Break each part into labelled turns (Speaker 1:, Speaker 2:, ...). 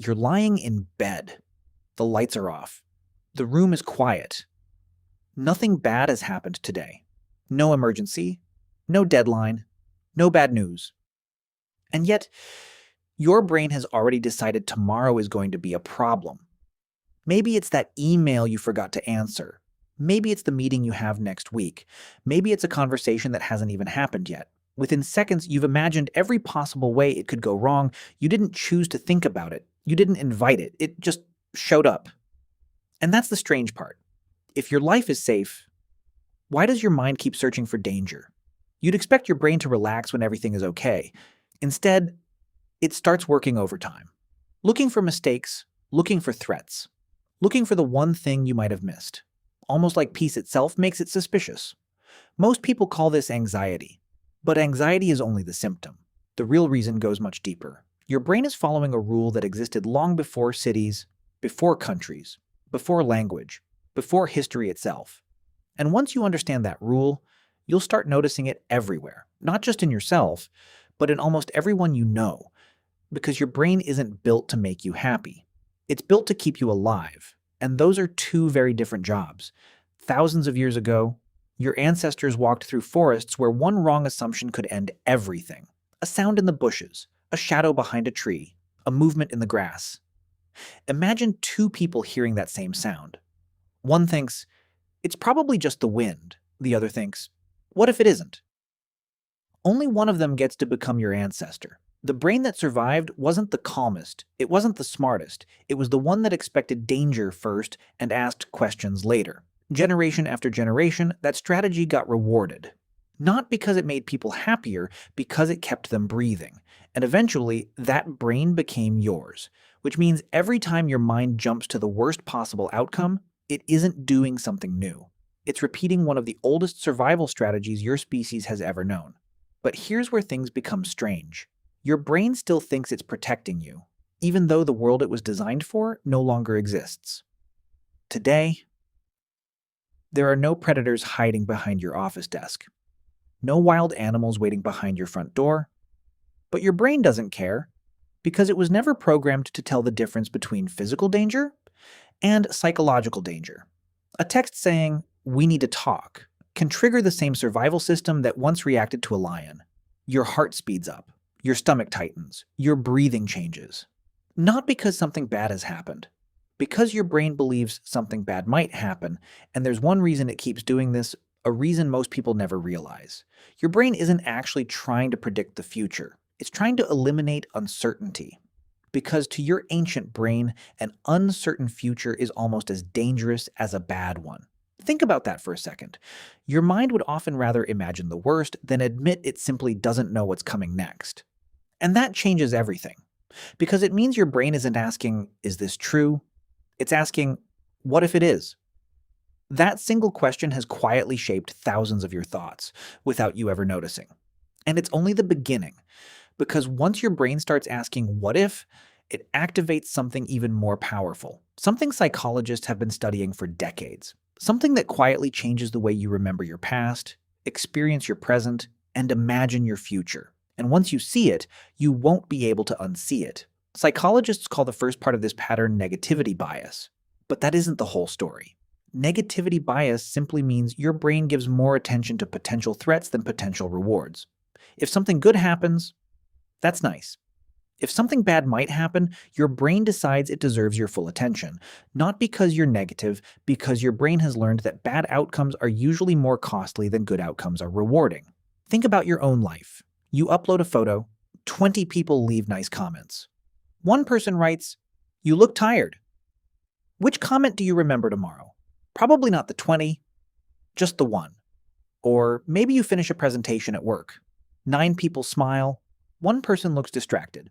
Speaker 1: You're lying in bed. The lights are off. The room is quiet. Nothing bad has happened today. No emergency, no deadline, no bad news. And yet, your brain has already decided tomorrow is going to be a problem. Maybe it's that email you forgot to answer. Maybe it's the meeting you have next week. Maybe it's a conversation that hasn't even happened yet. Within seconds, you've imagined every possible way it could go wrong. You didn't choose to think about it. You didn't invite it. It just showed up. And that's the strange part. If your life is safe, why does your mind keep searching for danger? You'd expect your brain to relax when everything is okay. Instead, it starts working overtime. Looking for mistakes, looking for threats, looking for the one thing you might have missed. Almost like peace itself makes it suspicious. Most people call this anxiety, but anxiety is only the symptom. The real reason goes much deeper. Your brain is following a rule that existed long before cities, before countries, before language, before history itself. And once you understand that rule, you'll start noticing it everywhere, not just in yourself, but in almost everyone you know, because your brain isn't built to make you happy. It's built to keep you alive, and those are two very different jobs. Thousands of years ago, your ancestors walked through forests where one wrong assumption could end everything. A sound in the bushes, a shadow behind a tree, a movement in the grass. Imagine two people hearing that same sound. One thinks, it's probably just the wind. The other thinks, what if it isn't? Only one of them gets to become your ancestor. The brain that survived wasn't the calmest, it wasn't the smartest, it was the one that expected danger first and asked questions later. Generation after generation, that strategy got rewarded. Not because it made people happier, because it kept them breathing. And eventually, that brain became yours, which means every time your mind jumps to the worst possible outcome, it isn't doing something new. It's repeating one of the oldest survival strategies your species has ever known. But here's where things become strange. Your brain still thinks it's protecting you, even though the world it was designed for no longer exists. Today, there are no predators hiding behind your office desk. No wild animals waiting behind your front door. But your brain doesn't care, because it was never programmed to tell the difference between physical danger and psychological danger. A text saying, "We need to talk," can trigger the same survival system that once reacted to a lion. Your heart speeds up, your stomach tightens, your breathing changes. Not because something bad has happened, because your brain believes something bad might happen, and there's one reason it keeps doing this, a reason most people never realize. Your brain isn't actually trying to predict the future. It's trying to eliminate uncertainty. Because to your ancient brain, an uncertain future is almost as dangerous as a bad one. Think about that for a second. Your mind would often rather imagine the worst than admit it simply doesn't know what's coming next. And that changes everything. Because it means your brain isn't asking, is this true? It's asking, what if it is? That single question has quietly shaped thousands of your thoughts without you ever noticing. And it's only the beginning. Because once your brain starts asking, what if, it activates something even more powerful. Something psychologists have been studying for decades. Something that quietly changes the way you remember your past, experience your present, and imagine your future. And once you see it, you won't be able to unsee it. Psychologists call the first part of this pattern negativity bias. But that isn't the whole story. Negativity bias simply means your brain gives more attention to potential threats than potential rewards. If something good happens, that's nice. If something bad might happen, your brain decides it deserves your full attention. Not because you're negative, because your brain has learned that bad outcomes are usually more costly than good outcomes are rewarding. Think about your own life. You upload a photo, 20 people leave nice comments. One person writes, "You look tired." Which comment do you remember tomorrow? Probably not the 20, just the one. Or maybe you finish a presentation at work. 9 people smile, one person looks distracted.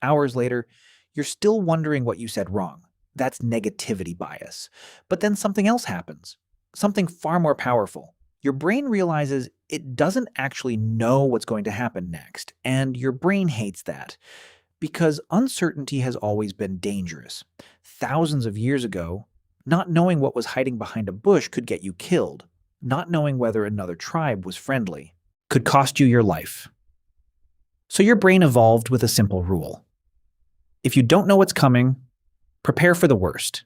Speaker 1: Hours later, you're still wondering what you said wrong. That's negativity bias. But then something else happens. Something far more powerful. Your brain realizes it doesn't actually know what's going to happen next, and your brain hates that. Because uncertainty has always been dangerous. Thousands of years ago, not knowing what was hiding behind a bush could get you killed. Not knowing whether another tribe was friendly could cost you your life. So your brain evolved with a simple rule. If you don't know what's coming, prepare for the worst.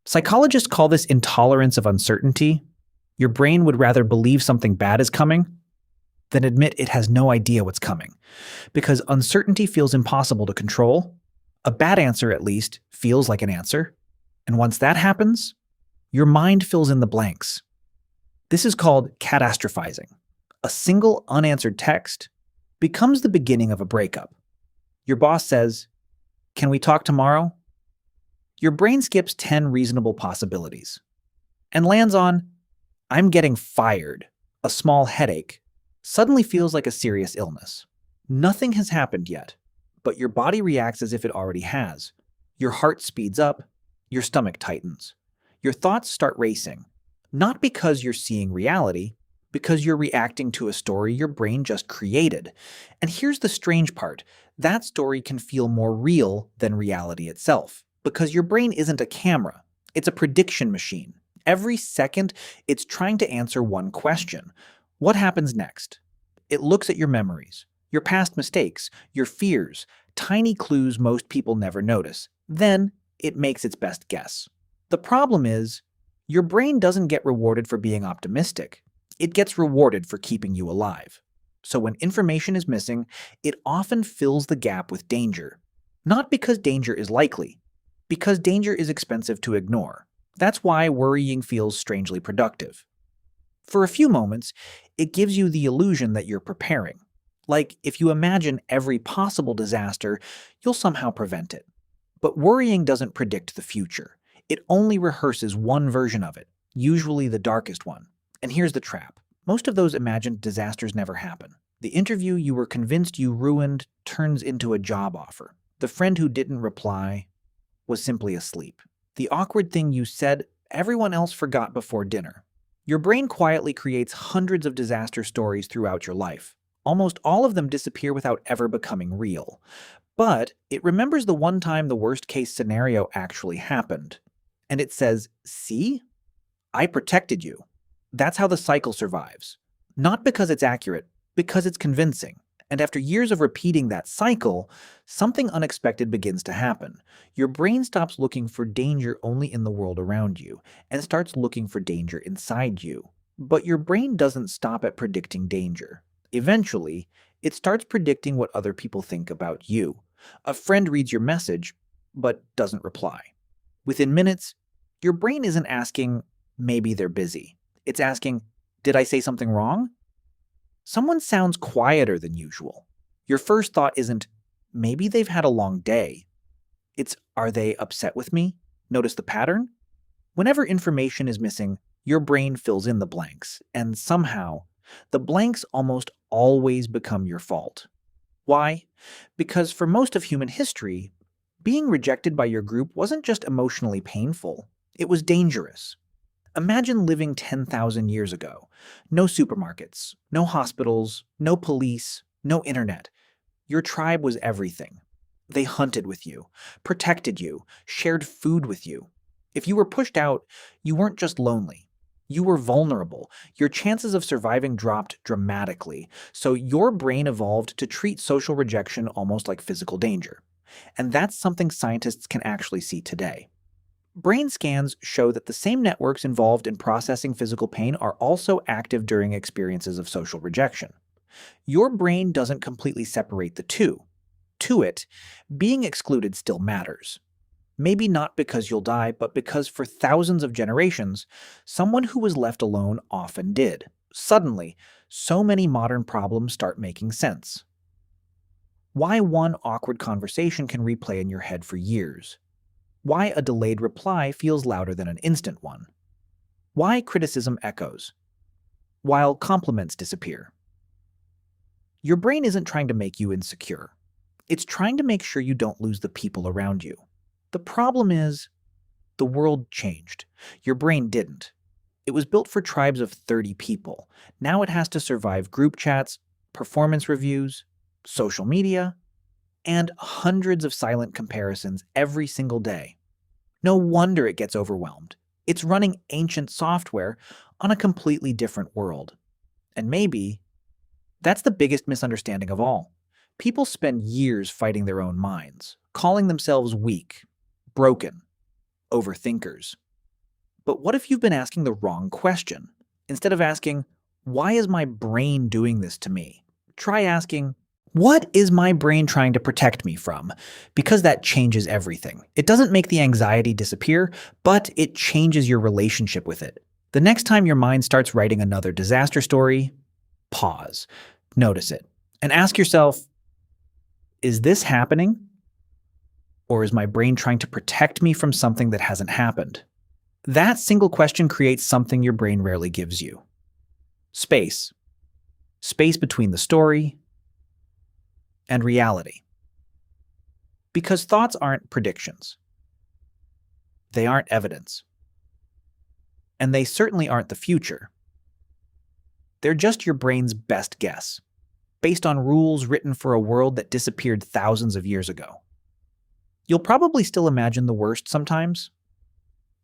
Speaker 1: Psychologists call this intolerance of uncertainty. Your brain would rather believe something bad is coming than admit it has no idea what's coming, because uncertainty feels impossible to control. A bad answer, at least, feels like an answer. And once that happens, your mind fills in the blanks. This is called catastrophizing. A single unanswered text becomes the beginning of a breakup. Your boss says, "Can we talk tomorrow?" Your brain skips 10 reasonable possibilities and lands on, "I'm getting fired." A small headache suddenly feels like a serious illness. Nothing has happened yet, but your body reacts as if it already has. Your heart speeds up, your stomach tightens. Your thoughts start racing, not because you're seeing reality, because you're reacting to a story your brain just created. And here's the strange part. That story can feel more real than reality itself, because your brain isn't a camera. It's a prediction machine. Every second, it's trying to answer one question. What happens next? It looks at your memories, your past mistakes, your fears, tiny clues most people never notice. Then, it makes its best guess. The problem is, your brain doesn't get rewarded for being optimistic. It gets rewarded for keeping you alive. So when information is missing, it often fills the gap with danger. Not because danger is likely, because danger is expensive to ignore. That's why worrying feels strangely productive. For a few moments, it gives you the illusion that you're preparing. Like, if you imagine every possible disaster, you'll somehow prevent it. But worrying doesn't predict the future. It only rehearses one version of it, usually the darkest one. And here's the trap. Most of those imagined disasters never happen. The interview you were convinced you ruined turns into a job offer. The friend who didn't reply was simply asleep. The awkward thing you said, everyone else forgot before dinner. Your brain quietly creates hundreds of disaster stories throughout your life. Almost all of them disappear without ever becoming real. But it remembers the one time the worst-case scenario actually happened. And it says, "See? I protected you." That's how the cycle survives. Not because it's accurate, because it's convincing. And after years of repeating that cycle, something unexpected begins to happen. Your brain stops looking for danger only in the world around you and starts looking for danger inside you. But your brain doesn't stop at predicting danger. Eventually, it starts predicting what other people think about you. A friend reads your message, but doesn't reply. Within minutes, your brain isn't asking, "Maybe they're busy." It's asking, "Did I say something wrong?" Someone sounds quieter than usual. Your first thought isn't, "Maybe they've had a long day." It's, "Are they upset with me?" Notice the pattern? Whenever information is missing, your brain fills in the blanks, and somehow, the blanks almost always become your fault. Why? Because for most of human history, being rejected by your group wasn't just emotionally painful, it was dangerous. Imagine living 10,000 years ago. No supermarkets, no hospitals, no police, no internet. Your tribe was everything. They hunted with you, protected you, shared food with you. If you were pushed out, you weren't just lonely. You were vulnerable. Your chances of surviving dropped dramatically, so your brain evolved to treat social rejection almost like physical danger. And that's something scientists can actually see today. Brain scans show that the same networks involved in processing physical pain are also active during experiences of social rejection. Your brain doesn't completely separate the two. To it, being excluded still matters. Maybe not because you'll die, but because for thousands of generations, someone who was left alone often did. Suddenly, so many modern problems start making sense. Why one awkward conversation can replay in your head for years. Why a delayed reply feels louder than an instant one. Why criticism echoes, while compliments disappear. Your brain isn't trying to make you insecure. It's trying to make sure you don't lose the people around you. The problem is, the world changed. Your brain didn't. It was built for tribes of 30 people. Now it has to survive group chats, performance reviews, social media, and hundreds of silent comparisons every single day. No wonder it gets overwhelmed. It's running ancient software on a completely different world. And maybe that's the biggest misunderstanding of all. People spend years fighting their own minds, calling themselves weak, broken, overthinkers. But what if you've been asking the wrong question? Instead of asking, why is my brain doing this to me? Try asking, what is my brain trying to protect me from? Because that changes everything. It doesn't make the anxiety disappear, but it changes your relationship with it. The next time your mind starts writing another disaster story, pause, notice it, and ask yourself, is this happening? Or is my brain trying to protect me from something that hasn't happened? That single question creates something your brain rarely gives you. Space. Space between the story and reality. Because thoughts aren't predictions. They aren't evidence. And they certainly aren't the future. They're just your brain's best guess, based on rules written for a world that disappeared thousands of years ago. You'll probably still imagine the worst sometimes.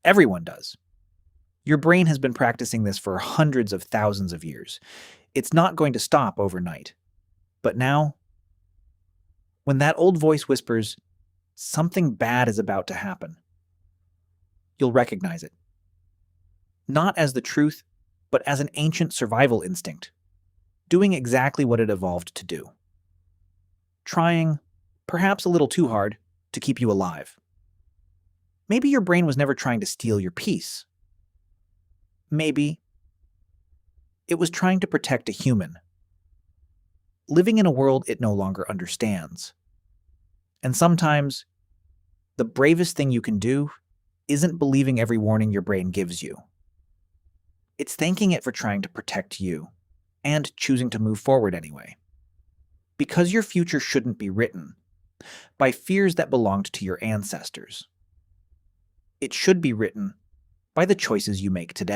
Speaker 1: Everyone does. Your brain has been practicing this for hundreds of thousands of years. It's not going to stop overnight. But now, when that old voice whispers, something bad is about to happen, you'll recognize it. Not as the truth, but as an ancient survival instinct, doing exactly what it evolved to do. Trying, perhaps a little too hard, to keep you alive. Maybe your brain was never trying to steal your peace. Maybe it was trying to protect a human, living in a world it no longer understands. And sometimes, the bravest thing you can do isn't believing every warning your brain gives you. It's thanking it for trying to protect you and choosing to move forward anyway. Because your future shouldn't be written by fears that belonged to your ancestors. It should be written by the choices you make today.